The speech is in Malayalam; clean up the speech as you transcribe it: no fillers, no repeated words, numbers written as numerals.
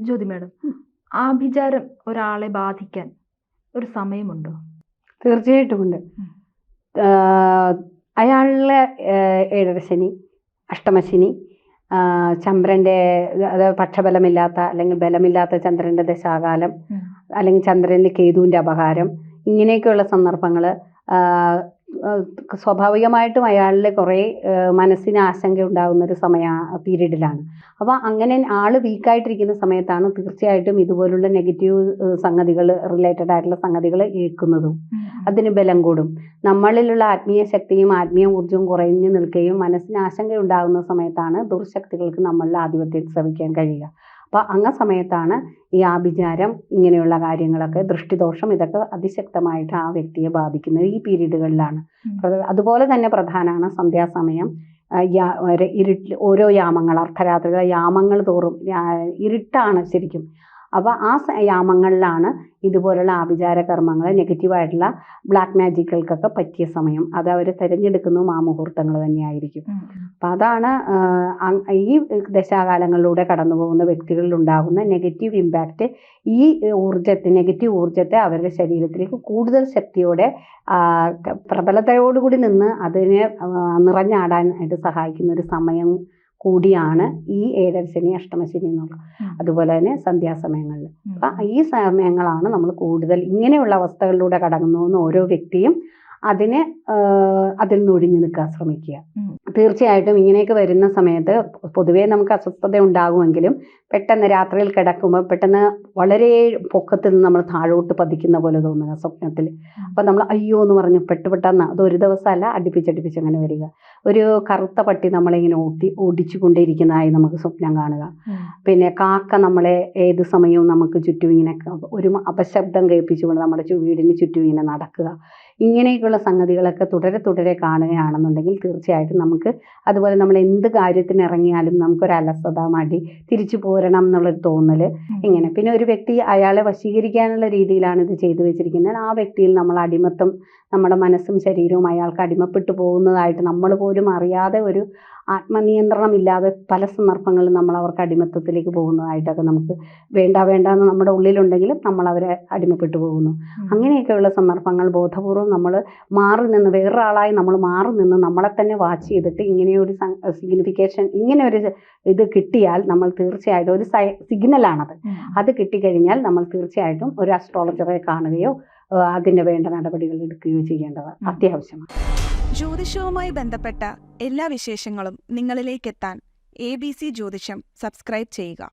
ജ്യോതി മാഡം, ആഭിചാരം ഒരാളെ ബാധിക്കാൻ ഒരു സമയമുണ്ടോ? തീർച്ചയായിട്ടും ഉണ്ട്. അയാളിലെ ഏഴരശനി, അഷ്ടമശനി, ചന്ദ്രൻ്റെ അതായത് പക്ഷബലമില്ലാത്ത അല്ലെങ്കിൽ ബലമില്ലാത്ത ചന്ദ്രൻ്റെ ദശാകാലം, അല്ലെങ്കിൽ ചന്ദ്രൻ്റെ കേതുവിൻ്റെ അപഹാരം, ഇങ്ങനെയൊക്കെയുള്ള സന്ദർഭങ്ങൾ സ്വാഭാവികമായിട്ടും അയാളിൽ കുറേ മനസ്സിന് ആശങ്ക ഉണ്ടാകുന്ന ഒരു പീരീഡിലാണ്. അപ്പോൾ അങ്ങനെ ആൾ വീക്കായിട്ടിരിക്കുന്ന സമയത്താണ് തീർച്ചയായിട്ടും ഇതുപോലുള്ള നെഗറ്റീവ് സംഗതികൾ, റിലേറ്റഡ് ആയിട്ടുള്ള സംഗതികൾ ഏൽക്കുന്നതും അതിന് ബലം കൂടും. നമ്മളിലുള്ള ആത്മീയ ശക്തിയും ആത്മീയ ഊർജ്ജവും കുറഞ്ഞു നിൽക്കുകയും മനസ്സിന് ആശങ്ക ഉണ്ടാകുന്ന സമയത്താണ് ദുർശക്തികൾക്ക് നമ്മളിൽ ആധിപത്യം ശ്രമിക്കാൻ കഴിയുക. അപ്പോൾ സമയത്താണ് ഈ ആഭിചാരം, ഇങ്ങനെയുള്ള കാര്യങ്ങളൊക്കെ, ദൃഷ്ടിദോഷം, ഇതൊക്കെ അതിശക്തമായിട്ട് ആ വ്യക്തിയെ ബാധിക്കുന്നത് ഈ പീരീഡുകളിലാണ്. അതുപോലെ തന്നെ പ്രധാനമാണ് സന്ധ്യാസമയം. ഇരുട്ടിൽ ഓരോ യാമങ്ങൾ, അർദ്ധരാത്രികളെ യാമങ്ങൾ തോറും ഇരുട്ടാണ് ശരിക്കും. അപ്പോൾ ആ യാമങ്ങളിലാണ് ഇതുപോലുള്ള ആഭിചാര കർമ്മങ്ങൾ, നെഗറ്റീവായിട്ടുള്ള ബ്ലാക്ക് മാജിക്കുകൾക്കൊക്കെ പറ്റിയ സമയം. അത് അവർ തിരഞ്ഞെടുക്കുന്നതും ആ മുഹൂർത്തങ്ങൾ തന്നെയായിരിക്കും. അപ്പം അതാണ് ഈ ദശാകാലങ്ങളിലൂടെ കടന്നു പോകുന്ന വ്യക്തികളിൽ ഉണ്ടാകുന്ന നെഗറ്റീവ് ഇമ്പാക്റ്റ്. ഈ നെഗറ്റീവ് ഊർജ്ജത്തെ അവരുടെ ശരീരത്തിലേക്ക് കൂടുതൽ ശക്തിയോടെ, പ്രബലതയോടുകൂടി നിന്ന് അതിനെ നിറഞ്ഞാടാനായിട്ട് സഹായിക്കുന്ന ഒരു സമയം കൂടിയാണ് ഈ ഏഴരശനി, അഷ്ടമശനി എന്നുള്ളത്. അതുപോലെ തന്നെ സന്ധ്യാസമയങ്ങളിൽ. അപ്പം ഈ സമയങ്ങളാണ് നമ്മൾ കൂടുതൽ ഇങ്ങനെയുള്ള അവസ്ഥകളിലൂടെ കടന്നു ഓരോ വ്യക്തിയും അതിൽ നിന്ന് ഒഴിഞ്ഞു നിൽക്കാൻ ശ്രമിക്കുക. തീർച്ചയായിട്ടും ഇങ്ങനെയൊക്കെ വരുന്ന സമയത്ത് പൊതുവേ നമുക്ക് അസ്വസ്ഥത ഉണ്ടാകുമെങ്കിലും പെട്ടെന്ന് രാത്രിയിൽ കിടക്കുമ്പോൾ പെട്ടെന്ന് വളരെ പൊക്കത്തിൽ നിന്ന് നമ്മൾ താഴോട്ട് പതിക്കുന്ന പോലെ തോന്നുക സ്വപ്നത്തിൽ. അപ്പം നമ്മൾ അയ്യോ എന്ന് പറഞ്ഞ് പെട്ടെന്ന് അത് ഒരു ദിവസമല്ല, അടുപ്പിച്ചടുപ്പിച്ച് അങ്ങനെ വരിക. ഒരു കറുത്ത പട്ടി നമ്മളിങ്ങനെ ഓടിച്ചു കൊണ്ടിരിക്കുന്നതായി നമുക്ക് സ്വപ്നം കാണുക. പിന്നെ കാക്ക നമ്മളെ ഏത് സമയവും നമുക്ക് ചുറ്റും ഇങ്ങനെ ഒരു അപശബ്ദം കേൾപ്പിച്ചുകൊണ്ട് നമ്മുടെ വീടിന് ചുറ്റും ഇങ്ങനെ നടക്കുക. ഇങ്ങനെയൊക്കെയുള്ള സംഗതികളൊക്കെ തുടരെ കാണുകയാണെന്നുണ്ടെങ്കിൽ തീർച്ചയായിട്ടും നമുക്ക്, അതുപോലെ നമ്മൾ എന്ത് കാര്യത്തിന് ഇറങ്ങിയാലും നമുക്കൊരു അലസത, മടി, തിരിച്ചു പോരണം എന്നുള്ളൊരു തോന്നൽ, ഇങ്ങനെ. പിന്നെ ഒരു വ്യക്തി അയാളെ വശീകരിക്കാനുള്ള രീതിയിലാണ് ഇത് ചെയ്തു വെച്ചിരിക്കുന്നത്. ആ വ്യക്തിയിൽ നമ്മൾ അടിമത്തം, നമ്മുടെ മനസ്സും ശരീരവും അയാൾക്ക് അടിമപ്പെട്ടു പോകുന്നതായിട്ട് നമ്മൾ പോലും അറിയാതെ, ഒരു ആത്മനിയന്ത്രണം ഇല്ലാതെ പല സന്ദർഭങ്ങളിലും നമ്മൾ അവർക്ക് അടിമത്തത്തിലേക്ക് പോകുന്നതായിട്ടൊക്കെ നമുക്ക് വേണ്ടാന്ന് നമ്മുടെ ഉള്ളിലുണ്ടെങ്കിലും നമ്മൾ അവരെ അടിമപ്പെട്ടു പോകുന്നു. അങ്ങനെയൊക്കെയുള്ള സന്ദർഭങ്ങൾ ബോധപൂർവം നമ്മൾ മാറി നിന്ന്, വേറൊരാളായി നമ്മൾ മാറി നിന്ന് നമ്മളെ തന്നെ വാച്ച് ചെയ്തിട്ട് ഇങ്ങനെയൊരു സിഗ്നിഫിക്കേഷൻ, ഇങ്ങനെ ഒരു ഇത് കിട്ടിയാൽ നമ്മൾ തീർച്ചയായിട്ടും ഒരു സിഗ്നലാണത്. അത് കിട്ടിക്കഴിഞ്ഞാൽ നമ്മൾ തീർച്ചയായിട്ടും ഒരു അസ്ട്രോളജറെ കാണുകയോ അതിന് വേണ്ട നടപടികൾ എടുക്കുകയോ ചെയ്യേണ്ടത് അത്യാവശ്യമാണ്. ജ്യോതിഷവുമായി ബന്ധപ്പെട്ട എല്ലാ വിശേഷങ്ങളും നിങ്ങളിലേക്കെത്താൻ ABC ജ്യോതിഷം സബ്സ്ക്രൈബ് ചെയ്യുക.